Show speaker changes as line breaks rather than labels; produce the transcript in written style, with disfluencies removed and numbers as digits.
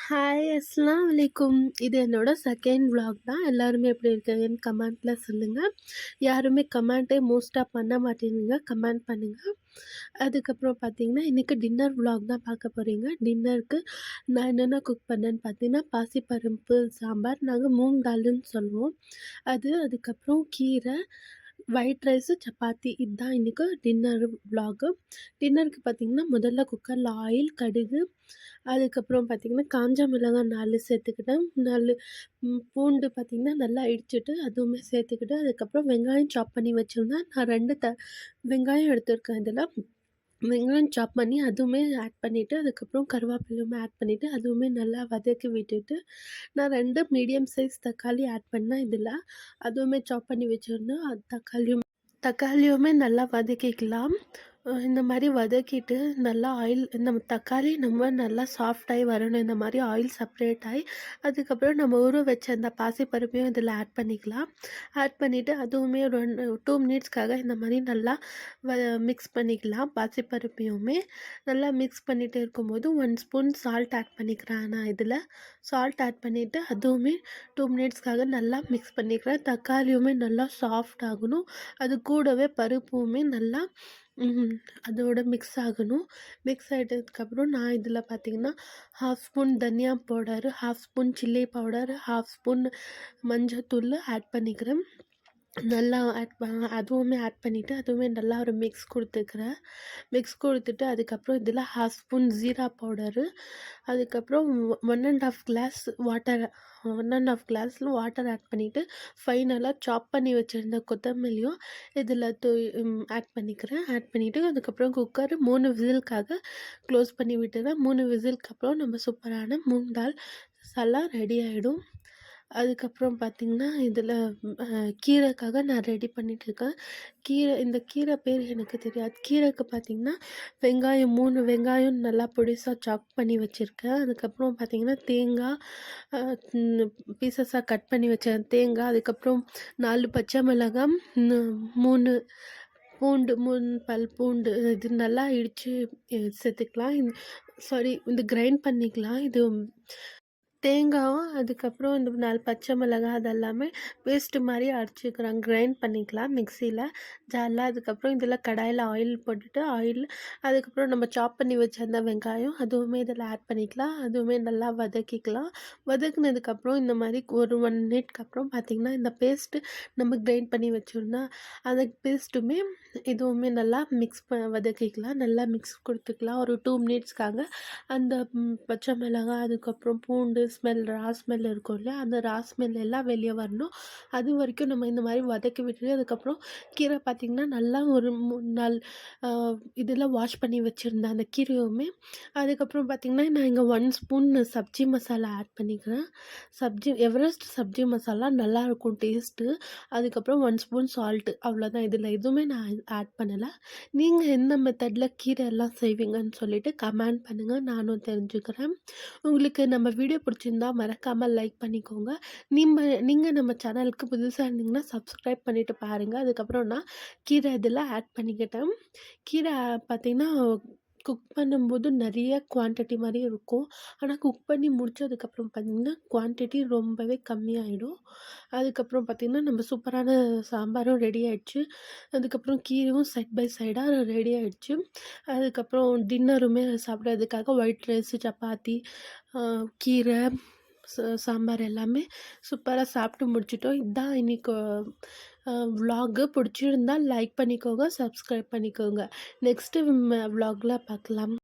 Hi அஸ்ஸலாமு அலைக்கும். இது என்னோட செகண்ட் விலாக் தான். எல்லாருமே எப்படி இருக்கீங்கன்னு கமெண்ட்ல சொல்லுங்க. யாருமே கமெண்ட்டே மோஸ்ட்டா பண்ண மாட்டேங்கிறீங்க. கமெண்ட் பண்ணுங்க. அதுக்கப்புறம் பார்த்தீங்கன்னா, இன்னைக்கு டின்னர் விலாக் தான் பார்க்க போறீங்க. டின்னருக்கு நான் என்னென்ன குக் பண்ணேன்னு பார்த்தீங்கன்னா, பாசிப்பருப்பு சாம்பார். நாங்க மூங் தால்ன்னு சொல்லுவோம். அதுக்கப்புறம் கீரை, ஒயிட் ரைஸு, சப்பாத்தி. இதுதான் இன்னைக்கு டின்னர் விலாகு. டின்னருக்கு பார்த்தீங்கன்னா, முதல்ல குக்கர்ல ஆயில், கடுகு, அதுக்கப்புறம் பார்த்தீங்கன்னா, காஞ்ச மிளகாய் 4 சேர்த்துக்கிட்டேன். 4 பூண்டு பார்த்தீங்கன்னா, நல்லா இடிச்சுட்டு அதுவுமே சேர்த்துக்கிட்டு, அதுக்கப்புறம் வெங்காயம் சாப் பண்ணி வச்சிருந்தேன். நான் 2 வெங்காயம் எடுத்திருக்கேன் இதில. வெங்காயம் சாப் பண்ணி அதுவுமே ஆட் பண்ணிவிட்டு, அதுக்கப்புறம் கருவேப்பிலையுமே ஆட் பண்ணிவிட்டு, அதுவுமே நல்லா வதக்கி விட்டுட்டு, நான் 2 மீடியம் சைஸ் தக்காளி ஆட் பண்ணேன் இதில. அதுவுமே சாப் பண்ணி வச்சிருந்தேன். தக்காளியுமே நல்லா வதக்கிக்கலாம். இந்த மாரி வதக்கிட்டு நல்லா ஆயில் நம்ம தக்காளி நல்லா சாஃப்ட்டாகி வரணும். இந்த மாரி ஆயில் செப்பரேட் ஆயி, அதுக்கப்புறம் நம்ம ஊற வச்ச அந்த பாசிப்பருப்பையும் இதில ஆட் பண்ணிக்கலாம். ஆட் பண்ணிவிட்டு அதுவுமே 2 மினிட்ஸ்க்காக இந்த மாரி நல்லா வ மிக்ஸ் பண்ணிக்கலாம். பாசிப்பருப்பையுமே நல்லா மிக்ஸ் பண்ணிட்டு இருக்கும்போது 1 ஸ்பூன் சால்ட் ஆட் பண்ணிக்கிறேன் நான் இதில. சால்ட் ஆட் பண்ணிவிட்டு அதுவுமே 2 மினிட்ஸ்க்காக நல்லா மிக்ஸ் பண்ணிக்கிறேன். தக்காளியுமே நல்லா சாஃப்ட் ஆகணும். அது கூடவே பருப்புமே நல்லா அதோட மிக்ஸ் ஆகணும். மிக்ஸ் ஆயிட்டதுக்கப்புறம் நான் இதில பார்த்தீங்கன்னா, 1/2 ஸ்பூன் தனியா powder, 1/2 spoon chilli powder, 1/2 spoon மஞ்சத்தூள் ஆட் பண்ணிக்கிறேன். நல்லா அதுவுமே ஆட் பண்ணிவிட்டு, அதுவுமே நல்லா ஒரு மிக்ஸ் குடுத்துக்கிறேன். மிக்ஸ் குடுத்துட்டு அதுக்கப்புறம் இதில 1/2 ஸ்பூன் ஜீரா பவுடரு, அதுக்கப்புறம் 1 1/2 கிளாஸ் வாட்டர் 1 1/2 கிளாஸ்ல வாட்டர் ஆட் பண்ணிவிட்டு, ஃபைனலா சாப் பண்ணி வச்சிருந்த கொத்தமல்லியும் இதில ஆட் பண்ணிக்கிறேன். ஆட் பண்ணிவிட்டு அதுக்கப்புறம் குக்கர் 3 விசிலுக்காக க்ளோஸ் பண்ணி விட்டுறேன். 3 விசிலுக்கு அப்புறம் நம்ம சூப்பரான மூங் தால் மசாலா ரெடி ஆயிடும். அதுக்கப்புறம் பார்த்தீங்கன்னா, இதில கீரைக்காக நான் ரெடி பண்ணிட்டுருக்கேன். இந்த கீரை பேர் எனக்கு தெரியாது. கீரைக்கு பார்த்தீங்கன்னா, 3 வெங்காயம் நல்லா பொடிசா சாப் பண்ணி வச்சுருக்கேன். அதுக்கப்புறம் பார்த்தீங்கன்னா, தேங்காய் அ ம் பீசஸா கட் பண்ணி வச்ச தேங்காய், அதுக்கப்புறம் 4 பச்சை மிளகாய், 3 பூண்டு 3 பல் பூண்டு இது நல்லா இடிச்சு சேர்த்துக்கலாம். சாரி, இது கிரைண்ட் பண்ணிக்கலாம். இது தேங்காவும், அதுக்கப்புறம் இந்த 4 பச்சை மிளகாய் அதெல்லாமே பேஸ்ட்டு மாரி அரைச்சிக்கிறேன். கிரைண்ட் பண்ணிக்கலாம் மிக்ஸியில, ஜார்ல. அதுக்கப்புறம் இதில கடாயில ஆயில் போட்டுட்டு, அதுக்கப்புறம் நம்ம சாப் பண்ணி வச்ச அந்த வெங்காயம் அதுவுமே இதில ஆட் பண்ணிக்கலாம். அதுவுமே நல்லா வதக்கிக்கலாம். வதக்குனதுக்கப்புறம் இந்த மாரி ஒரு 1 மினிட்க்கு அப்புறம் பார்த்தீங்கன்னா, இந்த பேஸ்ட்டு நம்ம கிரைண்ட் பண்ணி வச்சிருந்தோம். அந்த பேஸ்ட்டுமே இதுவுமே நல்லா வதக்கிக்கலாம். நல்லா மிக்ஸ் குடுத்துக்கலாம். ஒரு 2 மினிட்ஸ்க்காக அந்த பச்சை மிளகாய், அதுக்கப்புறம் பூண்டு ரா ஸ்மெல் இருக்கும் இல்லையா? அந்த ரா ஸ்மெல் எல்லாம் வெளிய வரணும். அது வரைக்கும் நம்ம இந்த மாரி வதக்கி விட்டுட்டு, அதுக்கப்புறம் கீரை பார்த்தீங்கன்னா, நல்லா ஒரு 3 நாள் அ இதில வாஷ் பண்ணி வச்சிருந்தேன் அந்த கீரையுமே. அதுக்கப்புறம் பார்த்தீங்கன்னா, நான் இங்க 1 ஸ்பூன் சப்ஜி மசாலா ஆட் பண்ணிக்கிறேன். எவரெஸ்ட் சப்ஜி மசாலா நல்லாயிருக்கும் டேஸ்ட்டு. அதுக்கப்புறம் 1 ஸ்பூன் சால்ட்டு அவ்வளோதான். இதில எதுவுமே நான் ஆட் பண்ணல. நீங்க எந்த மெத்தட்ல கீரை எல்லாம் செய்வீங்கன்னு சொல்லிட்டு கமெண்ட் பண்ணுங்க. நானும் தெரிஞ்சுக்கிறேன். உங்களுக்கு நம்ம வீடியோ பிடிச்சிருந்தா மறக்காம லைக் பண்ணிக்கோங்க. நீங்க நம்ம சேனலுக்கு புதுசா இருந்தீங்கன்னா சப்ஸ்கிரைப் பண்ணிட்டு பாருங்க. அதுக்கப்புறம் நான் கீரை இதில ஆட் பண்ணிக்கிட்டேன். கீரை பார்த்தீங்கன்னா, குக் பண்ணும்போது நெறைய குவான்டிட்டி மாரி இருக்கும். ஆனா குக் பண்ணி முடிச்சதுக்கப்புறம் பார்த்தீங்கன்னா, குவான்டிட்டி ரொம்பவே கம்மியாயிடும். அதுக்கப்புறம் பார்த்தீங்கன்னா, நம்ம சூப்பரான சாம்பாரும் ரெடி ஆயிடுச்சு. அதுக்கப்புறம் கீரையும் சைட் பை சைடா ரெடி ஆயிடுச்சு. அதுக்கப்புறம் டின்னருமே சாப்பிடுறதுக்காக ஒயிட் ரைஸு, சப்பாத்தி, அ கீரை, சாம்பார் எல்லாமே சூப்பரா சாப்பிட்டு முடிச்சுட்டோம். இதான் இன்னைக்கு விலாகு. பிடிச்சிருந்தா லைக் பண்ணிக்கோங்க, சப்ஸ்கிரைப் பண்ணிக்கோங்க. நெக்ஸ்ட்டு விலாக்ல பார்க்கலாம்.